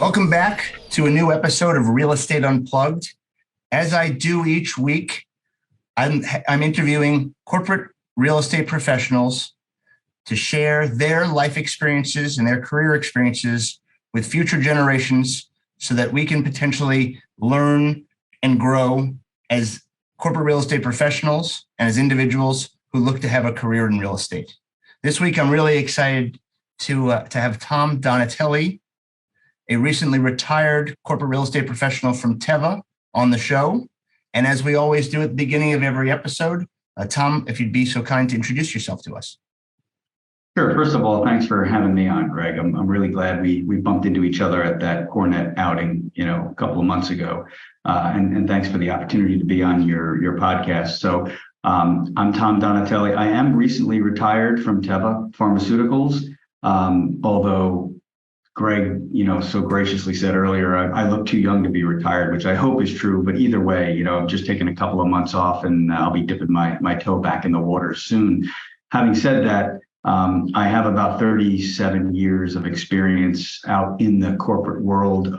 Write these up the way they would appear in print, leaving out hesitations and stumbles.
Welcome back to a new episode of Real Estate Unplugged. As I do each week, I'm interviewing corporate real estate professionals to share their life experiences and their career experiences with future generations so that we can potentially learn and grow as corporate real estate professionals and as individuals who look to have a career in real estate. This week, I'm really excited to have Tom Donatelli, a recently retired corporate real estate professional from Teva, on the show. And as we always do at the beginning of every episode, Tom, if you'd be so kind to introduce yourself to us. Sure. First of all, thanks for having me on, Greg. I'm really glad we bumped into each other at that Cornet outing, a couple of months ago. And thanks for the opportunity to be on your podcast. So I'm Tom Donatelli. I am recently retired from Teva Pharmaceuticals, although Greg, so graciously said earlier, I look too young to be retired, which I hope is true. But either way, I'm just taking a couple of months off and I'll be dipping my toe back in the water soon. Having said that, I have about 37 years of experience out in the corporate world,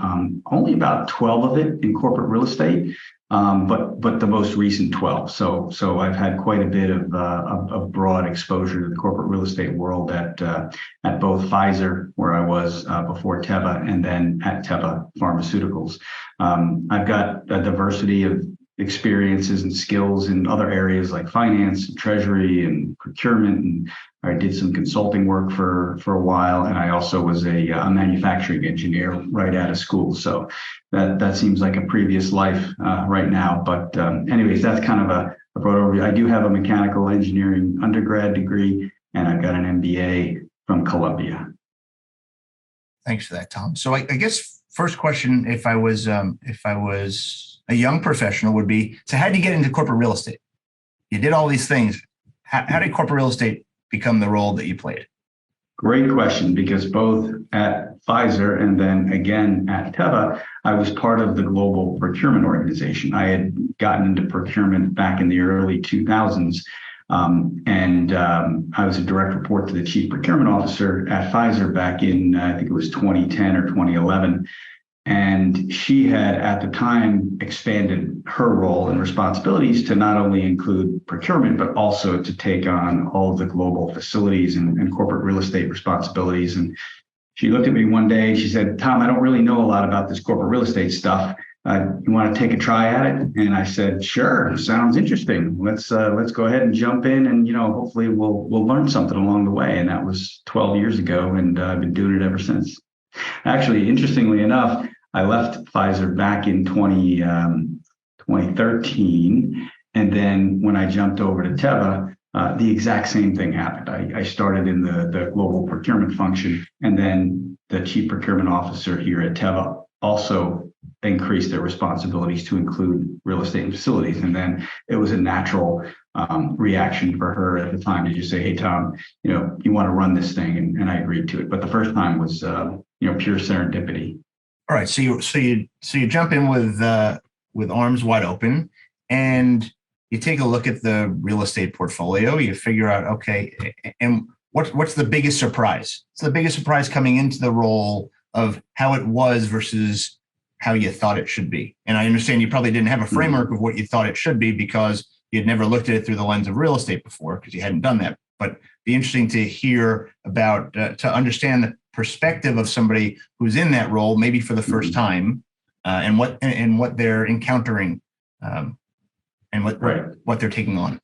only about 12 of it in corporate real estate, but the most recent 12. So I've had quite a bit of broad exposure to the corporate real estate world at both Pfizer, where I was before Teva, and then at Teva Pharmaceuticals. I've got a diversity of experiences and skills in other areas like finance, and treasury, and procurement, and I did some consulting work for a while, and I also was a manufacturing engineer right out of school. So that seems like a previous life right now. But anyways, that's kind of a broad overview. I do have a mechanical engineering undergrad degree, and I've got an MBA from Columbia. Thanks for that, Tom. So I guess first question, if I was a young professional, would be, so how did you get into corporate real estate? You did all these things. How did corporate real estate become the role that you played? Great question, because both at Pfizer and then again at Teva, I was part of the global procurement organization. I had gotten into procurement back in the early 2000s, and I was a direct report to the chief procurement officer at Pfizer back in, I think it was 2010 or 2011. And she had, at the time, expanded her role and responsibilities to not only include procurement, but also to take on all of the global facilities and corporate real estate responsibilities. And she looked at me one day, she said, "Tom, I don't really know a lot about this corporate real estate stuff. You want to take a try at it?" And I said, "Sure, sounds interesting. Let's go ahead and jump in, and hopefully we'll learn something along the way." And that was 12 years ago, and I've been doing it ever since. Actually, interestingly enough, I left Pfizer back in 2013. And then when I jumped over to Teva, the exact same thing happened. I started in the global procurement function, and then the chief procurement officer here at Teva also increased their responsibilities to include real estate and facilities. And then it was a natural reaction for her at the time to just say, "Hey, Tom, you want to run this thing?" And I agreed to it. But the first time was, pure serendipity. All right, so you jump in with arms wide open, and you take a look at the real estate portfolio. You figure out, okay, and what's the biggest surprise? So the biggest surprise coming into the role of how it was versus how you thought it should be. And I understand you probably didn't have a framework of what you thought it should be because you had never looked at it through the lens of real estate before because you hadn't done that. But it'd be interesting to hear about, to understand the perspective of somebody who's in that role, maybe for the first time, and what they're encountering, and what they're taking on.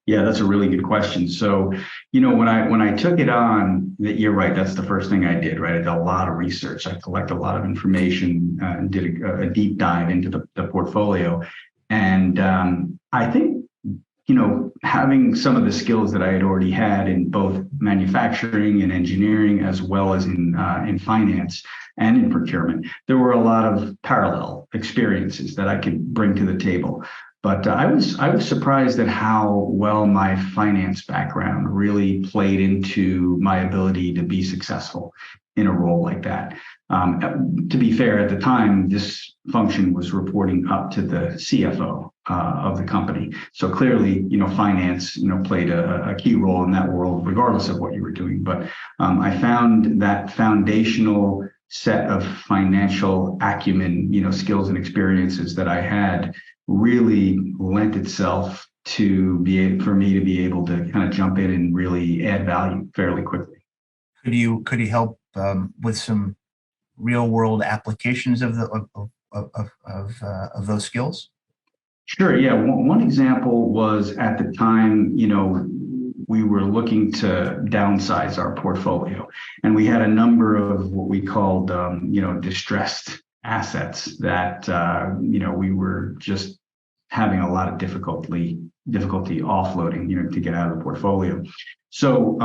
Yeah, that's a really good question. So, when I took it on, you're right, that's the first thing I did, right? I did a lot of research. I collected a lot of information and did a deep dive into the portfolio. And I think, having some of the skills that I had already had in both manufacturing and engineering, as well as in finance and in procurement, there were a lot of parallel experiences that I could bring to the table. But I was surprised at how well my finance background really played into my ability to be successful in a role like that. To be fair, at the time, this function was reporting up to the CFO of the company. So clearly, finance, played a key role in that world, regardless of what you were doing. But I found that foundational set of financial acumen, skills and experiences that I had really lent itself for me to be able to kind of jump in and really add value fairly quickly. Could you help with some real world applications of those skills? Sure. Yeah. One example was at the time, we were looking to downsize our portfolio, and we had a number of what we called, distressed assets that, we were just having a lot of difficulty offloading, to get out of the portfolio. So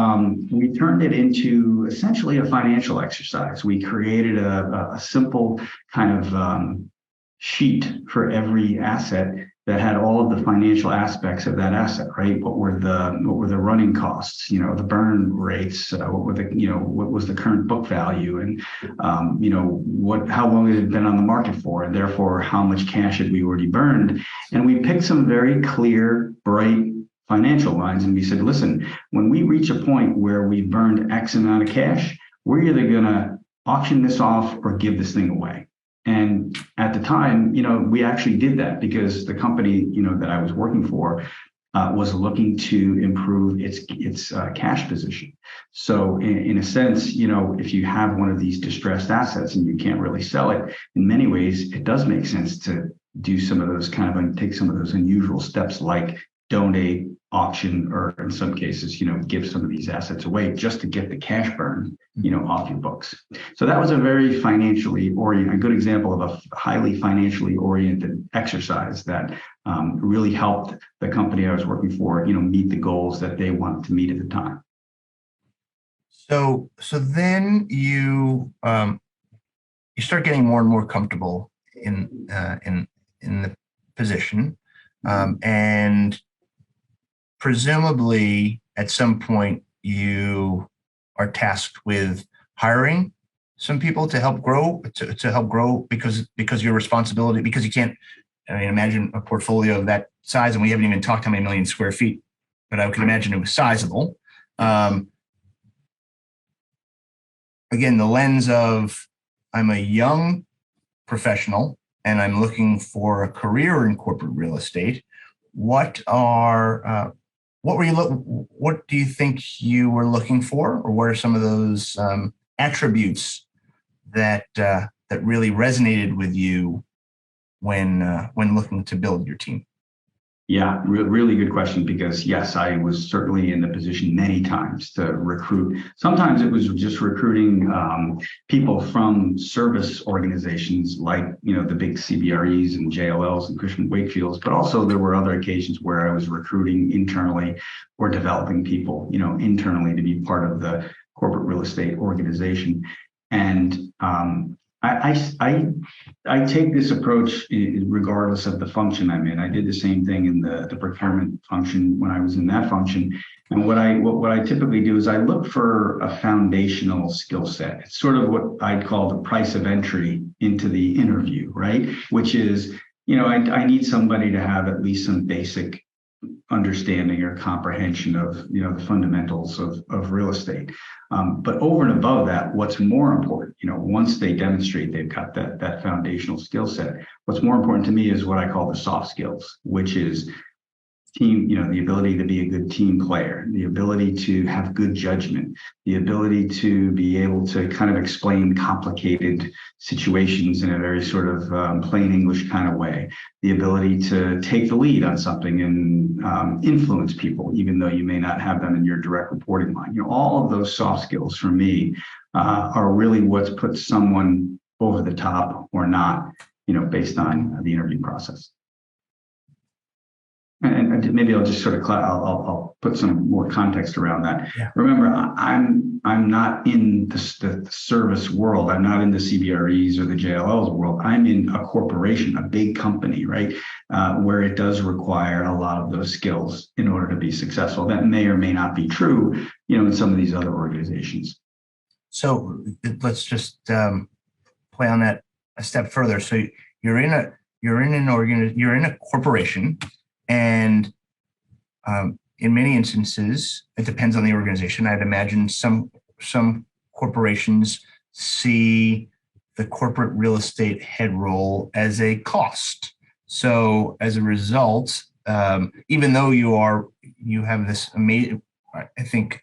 we turned it into essentially a financial exercise. We created a simple kind of sheet for every asset that had all of the financial aspects of that asset, right? What were the running costs, the burn rates, what was the current book value, and how long it had been on the market for, and therefore how much cash had we already burned. And we picked some very clear, bright financial lines, and we said, listen, when we reach a point where we burned X amount of cash, we're either going to auction this off or give this thing away. And at the time, we actually did that because the company, that I was working for was looking to improve its cash position. So in a sense, if you have one of these distressed assets and you can't really sell it, in many ways, it does make sense to do some of those take some of those unusual steps like donate, auction, or in some cases, give some of these assets away just to get the cash burn, off your books. So that was a very a good example of a highly financially oriented exercise that really helped the company I was working for, meet the goals that they wanted to meet at the time. So then you start getting more and more comfortable in the position, and presumably at some point you are tasked with hiring some people to help grow because your responsibility, because you can't, imagine a portfolio of that size, and we haven't even talked how many million square feet, but I can imagine it was sizable. Again, the lens of I'm a young professional and I'm looking for a career in corporate real estate. What do you think you were looking for, or what are some of those attributes that really resonated with you when looking to build your team? Yeah, really good question, because yes, I was certainly in the position many times to recruit. Sometimes it was just recruiting people from service organizations like, the big CBREs and JLLs and Cushman Wakefields, but also there were other occasions where I was recruiting internally or developing people, internally to be part of the corporate real estate organization. And I take this approach regardless of the function I'm in. I did the same thing in the procurement function when I was in that function. And what I typically do is I look for a foundational skill set. It's sort of what I'd call the price of entry into the interview, right? Which is, I need somebody to have at least some basic understanding or comprehension of the fundamentals of real estate. But over and above that, what's more important, once they demonstrate they've got that foundational skill set, what's more important to me is what I call the soft skills, which is team, the ability to be a good team player, the ability to have good judgment, the ability to be able to kind of explain complicated situations in a very sort of plain English kind of way, the ability to take the lead on something and influence people, even though you may not have them in your direct reporting line. All of those soft skills for me are really what's put someone over the top or not, based on the interview process. And maybe I'll just sort of I'll put some more context around that. Yeah. Remember, I'm not in the service world. I'm not in the CBREs or the JLLs world. I'm in a corporation, a big company, right, where it does require a lot of those skills in order to be successful. That may or may not be true, in some of these other organizations. So let's just play on that a step further. So you're in a corporation. And in many instances, it depends on the organization. I'd imagine some corporations see the corporate real estate head role as a cost. So as a result, even though you have this amazing, I think,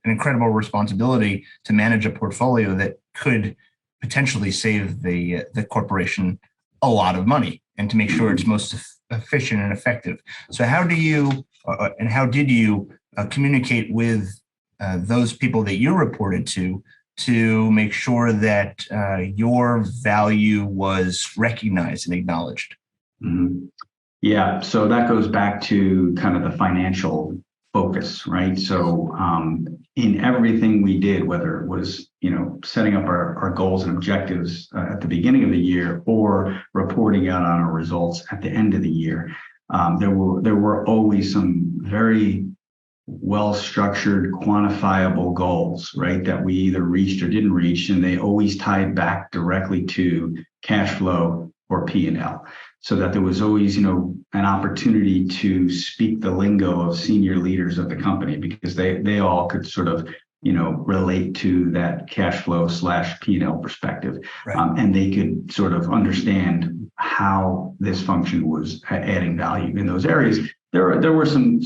an incredible responsibility to manage a portfolio that could potentially save the corporation a lot of money and to make sure it's most efficient and effective. So how do you and how did you communicate with those people that you reported to make sure that your value was recognized and acknowledged? Mm-hmm. Yeah, so that goes back to kind of the financial focus, right? So in everything we did, whether it was, setting up our goals and objectives at the beginning of the year or reporting out on our results at the end of the year, there were always some very well-structured, quantifiable goals, right? That we either reached or didn't reach, and they always tied back directly to cash flow or P&L. So that there was always, an opportunity to speak the lingo of senior leaders of the company, because they all could sort of, relate to that cash flow / P&L perspective. Right. And they could sort of understand how this function was adding value in those areas. There were some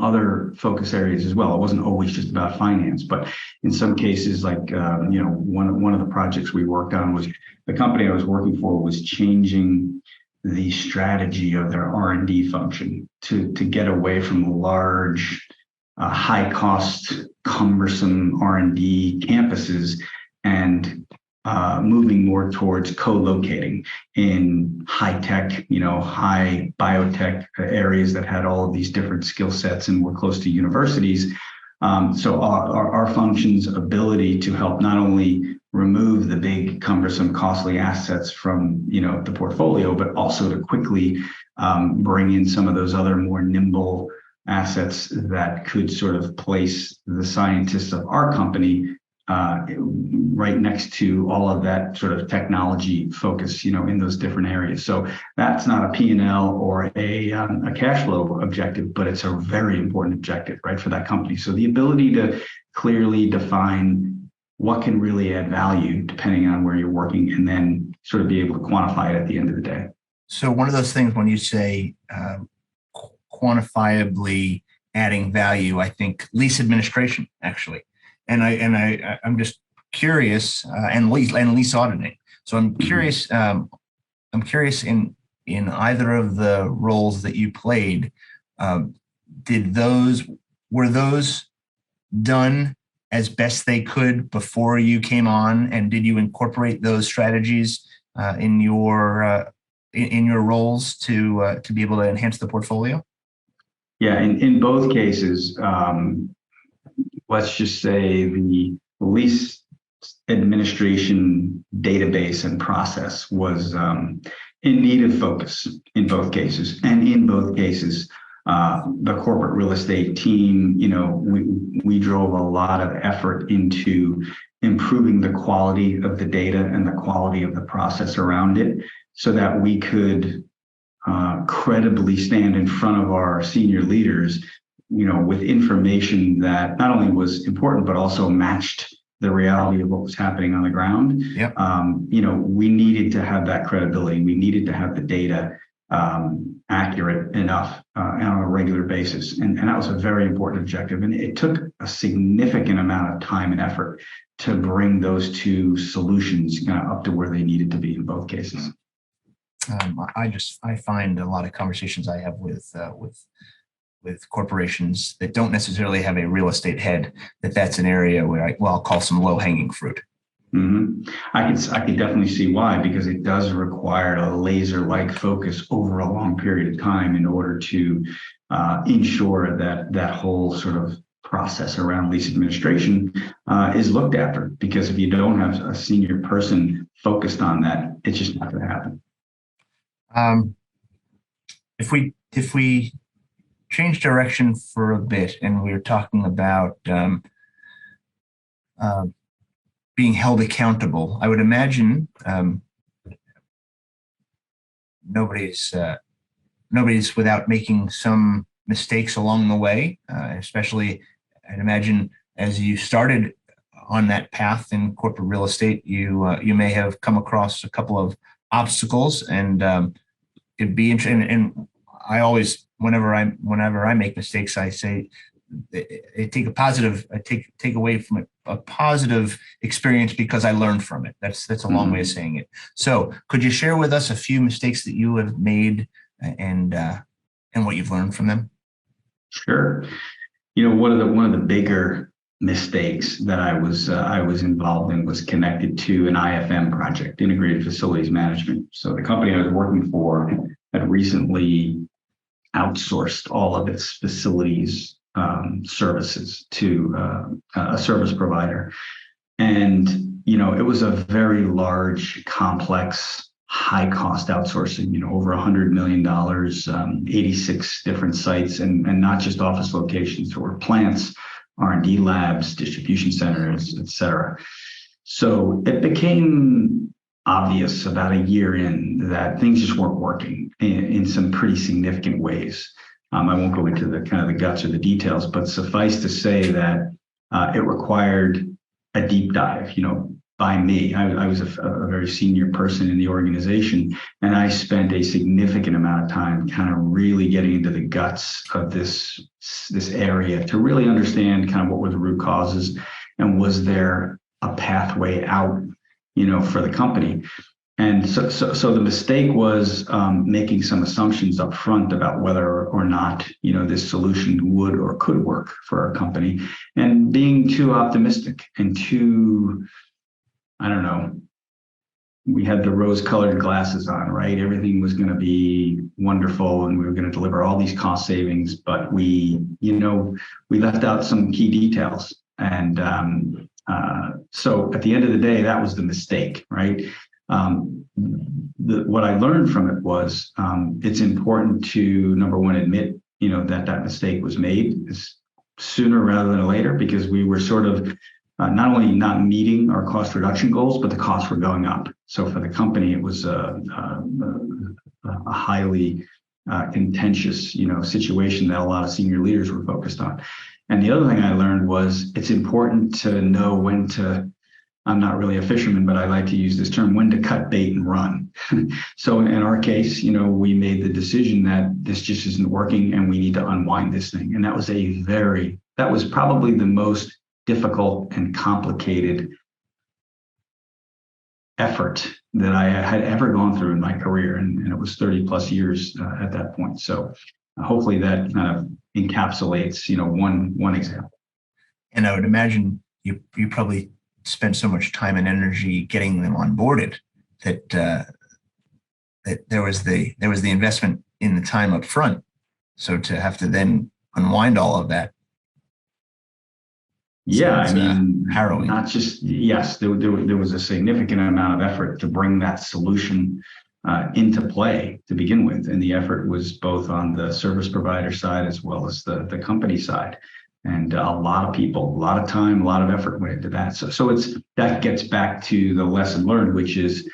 other focus areas as well. It wasn't always just about finance, but in some cases, like one of the projects we worked on was the company I was working for was changing the strategy of their R&D function to get away from large, high cost, cumbersome R&D campuses and moving more towards co-locating in high tech, high biotech areas that had all of these different skill sets and were close to universities. So our function's ability to help not only remove the big, cumbersome, costly assets from the portfolio, but also to quickly bring in some of those other more nimble assets that could sort of place the scientists of our company right next to all of that sort of technology focus, in those different areas. So that's not a P&L or a cash flow objective, but it's a very important objective, right, for that company. So the ability to clearly define what can really add value depending on where you're working, and then sort of be able to quantify it at the end of the day. So one of those things when you say quantifiably adding value, I think lease administration actually. And I'm just curious, and lease auditing. So I'm curious. I'm curious in either of the roles that you played. Were those done as best they could before you came on, and did you incorporate those strategies in your roles to be able to enhance the portfolio? Yeah, in both cases. Let's just say the lease administration database and process was in need of focus in both cases. And in both cases, the corporate real estate team, we drove a lot of effort into improving the quality of the data and the quality of the process around it, so that we could credibly stand in front of our senior leaders with information that not only was important, but also matched the reality of what was happening on the ground. Yep. We needed to have that credibility. We needed to have the data accurate enough on a regular basis. And that was a very important objective. And it took a significant amount of time and effort to bring those two solutions up to where they needed to be in both cases. I find a lot of conversations I have with corporations that don't necessarily have a real estate head, that's an area where I'll call some low hanging fruit. Mm-hmm. I could definitely see why, because it does require a laser-like focus over a long period of time in order to ensure that whole sort of process around lease administration is looked after. Because if you don't have a senior person focused on that, it's just not going to happen. If we change direction for a bit, and we're talking about being held accountable, I would imagine nobody's without making some mistakes along the way, especially I'd imagine as you started on that path in corporate real estate, you may have come across a couple of obstacles, and it'd be interesting. And I always, whenever I make mistakes, I say I take away from it a positive experience because I learned from it. That's a long way of saying it. So could you share with us a few mistakes that you have made and what you've learned from them? Sure. You know, one of the bigger mistakes that I was involved in was connected to an IFM project, integrated facilities management. So the company I was working for had recently outsourced all of its facilities services to a service provider. And, you know, it was a very large, complex, high cost outsourcing, you know, over $100 million, 86 different sites, and not just office locations. There were plants, R&D labs, distribution centers, et cetera. So it became obvious about a year in that things just weren't working in some pretty significant ways. I won't go into the kind of the guts or the details, but suffice to say that it required a deep dive, you know, by me. I was a very senior person in the organization, and I spent a significant amount of time kind of really getting into the guts of this area to really understand kind of what were the root causes, and was there a pathway out, you know, for the company. And so the mistake was making some assumptions up front about whether or not, you know, this solution would or could work for our company, and being too optimistic and too, I don't know, we had the rose-colored glasses on, right? Everything was going to be wonderful, and we were going to deliver all these cost savings, but we left out some key details. And so at the end of the day, that was the mistake, right? What I learned from it was it's important to, number one, admit, you know, that mistake was made sooner rather than later, because we were sort of not only not meeting our cost reduction goals, but the costs were going up. So for the company, it was a highly contentious, you know, situation that a lot of senior leaders were focused on. And the other thing I learned was it's important to know when to, I'm not really a fisherman, but I like to use this term, when to cut bait and run. So in our case, you know, we made the decision that this just isn't working and we need to unwind this thing. And that was probably the most difficult and complicated effort that I had ever gone through in my career. And it was 30 plus years at that point. So hopefully that kind of encapsulates, you know, one example. And I would imagine you probably spent so much time and energy getting them onboarded that that there was the investment in the time up front. So to have to then unwind all of that. Yeah, I mean, harrowing. Not just, yes, there was a significant amount of effort to bring that solution into play to begin with. And the effort was both on the service provider side as well as the company side. And a lot of people, a lot of time, a lot of effort went into that. So that gets back to the lesson learned, which is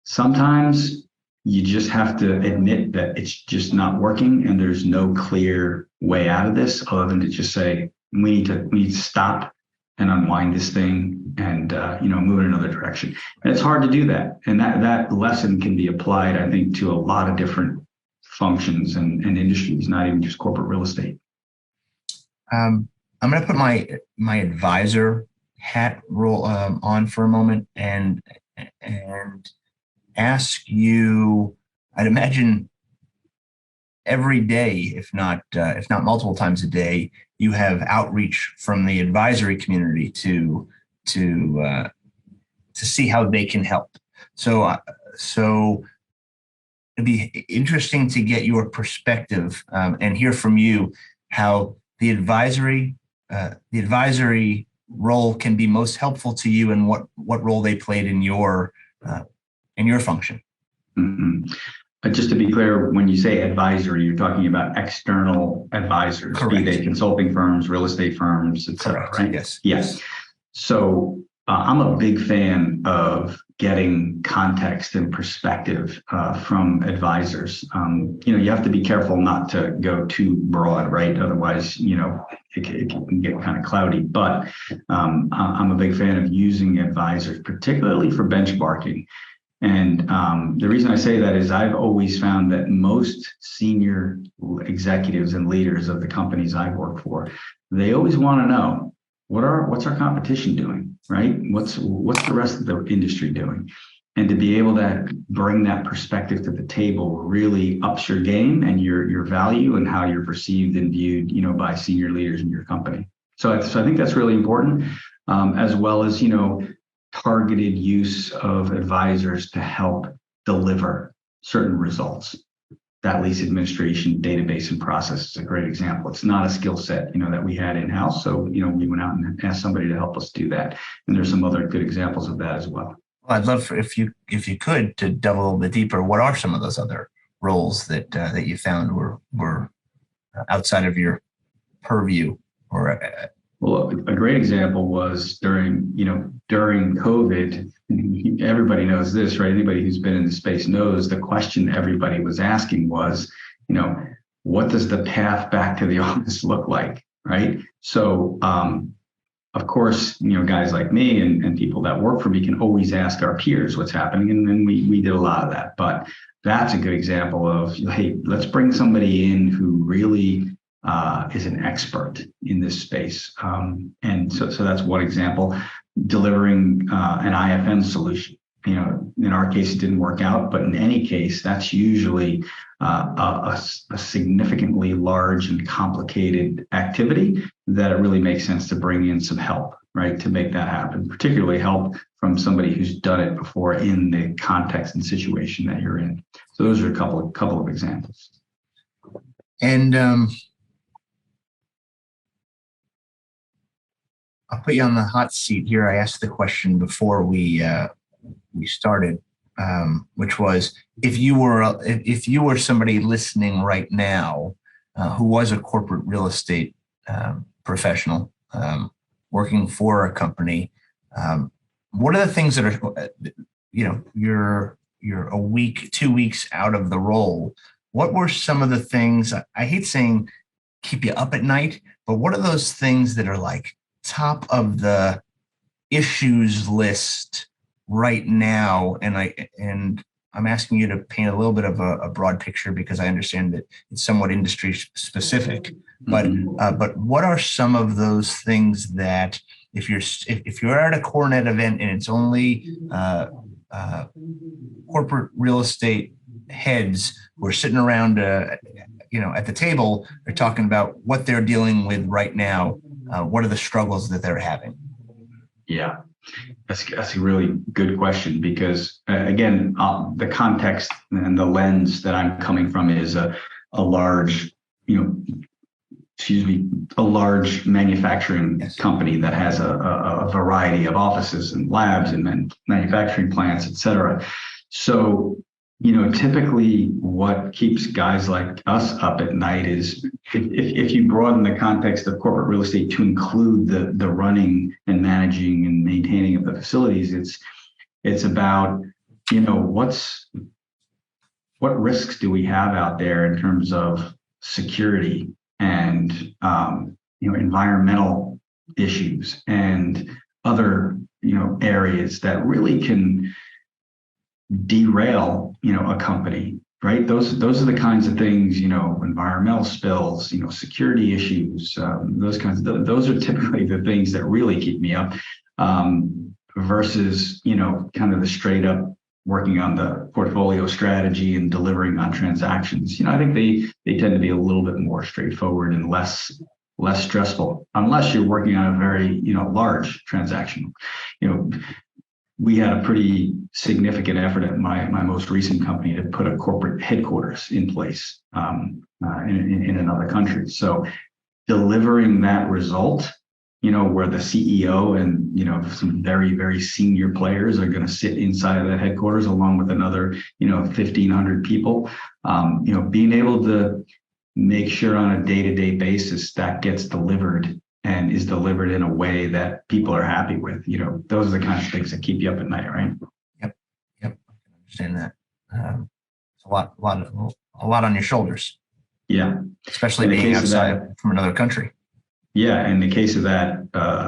sometimes you just have to admit that it's just not working and there's no clear way out of this other than to just say, we need to stop and unwind this thing and move in another direction. And it's hard to do that. And that lesson can be applied, I think, to a lot of different functions and industries, not even just corporate real estate. I'm going to put my advisor hat role on for a moment and ask you. I'd imagine every day, if not multiple times a day, you have outreach from the advisory community to see how they can help. So it'd be interesting to get your perspective and hear from you how the advisory role can be most helpful to you, and what role they played in your function. Mm-hmm. Just to be clear, when you say advisory, you're talking about external advisors, Correct. Be they consulting firms, real estate firms, et cetera, right? Yes. Yes. So I'm a big fan of getting context and perspective from advisors. You have to be careful not to go too broad, right? Otherwise, it can get kind of cloudy. But I'm a big fan of using advisors, particularly for benchmarking. And the reason I say that is I've always found that most senior executives and leaders of the companies I've worked for, they always want to know what's our competition doing, right? What's the rest of the industry doing? And to be able to bring that perspective to the table really ups your game and your value and how you're perceived and viewed, by senior leaders in your company. So I think that's really important, as well as, targeted use of advisors to help deliver certain results. That lease administration database and process is a great example. It's not a skill set, that we had in-house. So, we went out and asked somebody to help us do that. And there's some other good examples of that as well. Well, I'd love if you could to delve a little bit deeper. What are some of those other roles that you found were outside of your purview? Or well, a great example was during COVID. Everybody knows this, right? Anybody who's been in the space knows the question everybody was asking was, what does the path back to the office look like, right? So, of course, guys like me and people that work for me can always ask our peers what's happening, and then we did a lot of that. But that's a good example of, hey, let's bring somebody in who really is an expert in this space. And so that's one example. Delivering an IFN solution. In our case, it didn't work out, but in any case, that's usually a significantly large and complicated activity that it really makes sense to bring in some help, right, to make that happen, particularly help from somebody who's done it before in the context and situation that you're in. So those are a couple of examples. And I'll put you on the hot seat here. I asked the question before we started, which was if you were somebody listening right now who was a corporate real estate professional working for a company, what are the things that are you're a week, 2 weeks out of the role? What were some of the things? I hate saying keep you up at night, but what are those things that are like top of the issues list right now? And I'm asking you to paint a little bit of a broad picture because I understand that it's somewhat industry specific. But what are some of those things that if you're at a CoreNet event and it's only corporate real estate heads who are sitting around at the table, they're talking about what they're dealing with right now. What are the struggles that they're having? Yeah, that's a really good question because, again, the context and the lens that I'm coming from is a large, a large manufacturing company that has a variety of offices and labs and manufacturing plants, et cetera. So, typically what keeps guys like us up at night is if you broaden the context of corporate real estate to include the running and managing and maintaining of the facilities, it's about, what risks do we have out there in terms of security and, environmental issues and other, areas that really can derail, a company, right? Those are the kinds of things, environmental spills, security issues, those are typically the things that really keep me up, versus, kind of the straight up working on the portfolio strategy and delivering on transactions. I think they tend to be a little bit more straightforward and less stressful, unless you're working on a very, large transaction. We had a pretty significant effort at my most recent company to put a corporate headquarters in place in another country. So delivering that result, where the CEO and, some very, very senior players are going to sit inside of that headquarters along with another, 1,500 people, being able to make sure on a day-to-day basis that gets delivered and is delivered in a way that people are happy with. Those are the kinds of things that keep you up at night, right? Yep. understand that. It's a lot on your shoulders. Yeah. Especially being outside from another country. Yeah, in the case of that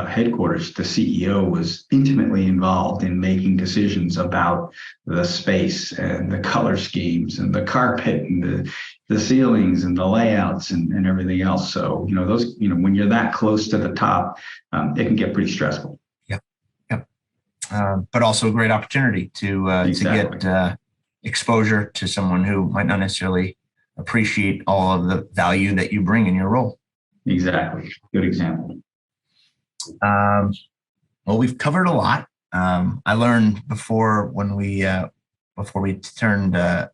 headquarters, the CEO was intimately involved in making decisions about the space and the color schemes and the carpet and the ceilings and the layouts and everything else. So, those, when you're that close to the top, it can get pretty stressful. Yep. But also a great opportunity to get exposure to someone who might not necessarily appreciate all of the value that you bring in your role. Exactly. Good example. Well, we've covered a lot. I learned before we turned the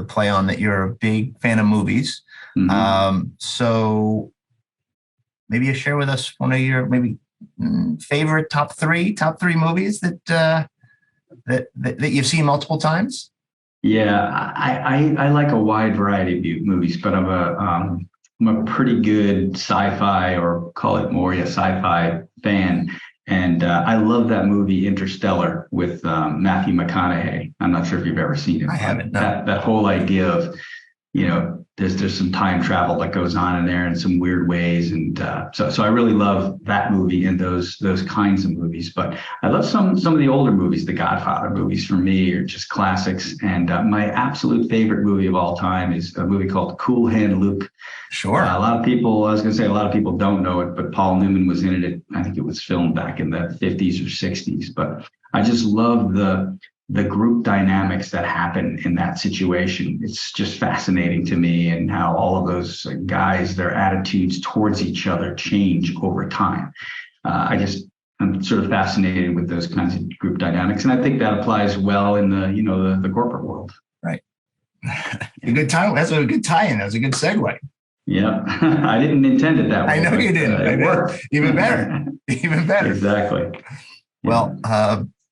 play on that you're a big fan of movies. Mm-hmm. So maybe you share with us one of your maybe favorite top three movies that you've seen multiple times. Yeah, I like a wide variety of movies, but I'm a pretty good sci-fi, or call it more sci-fi fan. And I love that movie Interstellar with Matthew McConaughey. I'm not sure if you've ever seen it. I haven't. No. That whole idea of, there's some time travel that goes on in there in some weird ways. And so I really love that movie and those kinds of movies. But I love some of the older movies. The Godfather movies for me are just classics. And my absolute favorite movie of all time is a movie called Cool Hand Luke. Sure. A lot of people don't know it, but Paul Newman was in it. I think it was filmed back in the 50s or 60s. But I just love the group dynamics that happen in that situation. It's just fascinating to me, and how all of those guys, their attitudes towards each other change over time. I'm sort of fascinated with those kinds of group dynamics. And I think that applies well in the corporate world. Right. A good time. That's a good tie-in. That was a good segue. Yeah. I didn't intend it that way. I know you didn't. It worked. Even better. Even better. Exactly. Well,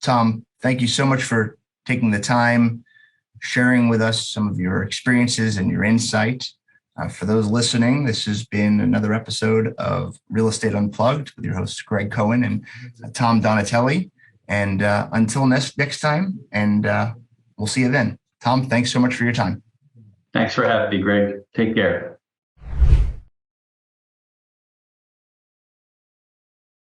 Tom, thank you so much for taking the time, sharing with us some of your experiences and your insight. For those listening, this has been another episode of Real Estate Unplugged with your hosts, Greg Cohen and Tom Donatelli. And until next time, and we'll see you then. Tom, thanks so much for your time. Thanks for having me, Greg. Take care.